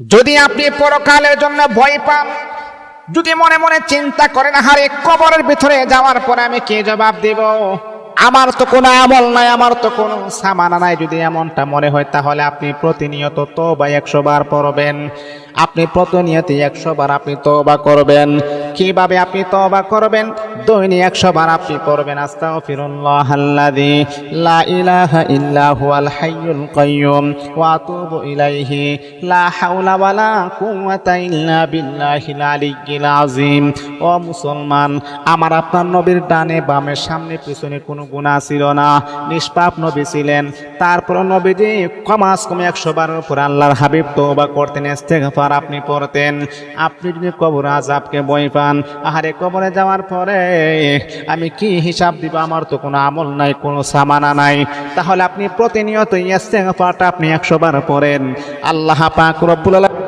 যদি আপনি পরকালের জন্য ভয় পান, যদি মনে মনে চিন্তা করেন আরে কবরের ভিতরে যাওয়ার পরে আমি কি জবাব দেব, আমার তো কোনো আমল নাই, আমার তো কোনো সামানা নাই, যদি এমনটা মনে হয় তাহলে আপনি প্রতিনিয়ত তওবা 100 বার পড়বেন। আপনি প্রতিনিয়ত 100 বার আপনি তওবা করবেন। কিভাবে আপনি তওবা করবেন? দৈনিক 100 বার আপনি পড়বেন আস্তাগফিরুল্লাহাল্লাযী লা ইলাহা ইল্লা হুয়াল হাইয়ুল কাইয়্যুম ওয়া আতুবু ইলাইহি লা হাওলা ওয়ালা কুওয়াতা ইল্লা বিল্লাহিল আলিয়্যিল আযীম। ও মুসলমান, আমার আপনার নবীর ডানে বামে সামনে পিছনে কোনো গুনাহ ছিল না, নিষ্পাপ নবী ছিলেন। তারপর নবীজি কমাস কমে 100 বারের উপর আল্লাহর হাবিব তওবা করতেন, ইস্তেগফার আপনি পড়তেন। আপনি যদি কবর আযাবকে ভয় পান, আহারে কবরে যাওয়ার পরে আমি কি হিসাব দিব, আমার তো কোনো আমল নাই, কোনো সামানা নাই, তাহলে আপনি প্রতিনিয়ত ইস্তেগফারটা আপনি 100 বার পড়েন। আল্লাহ পাক রব্বুল আলামিন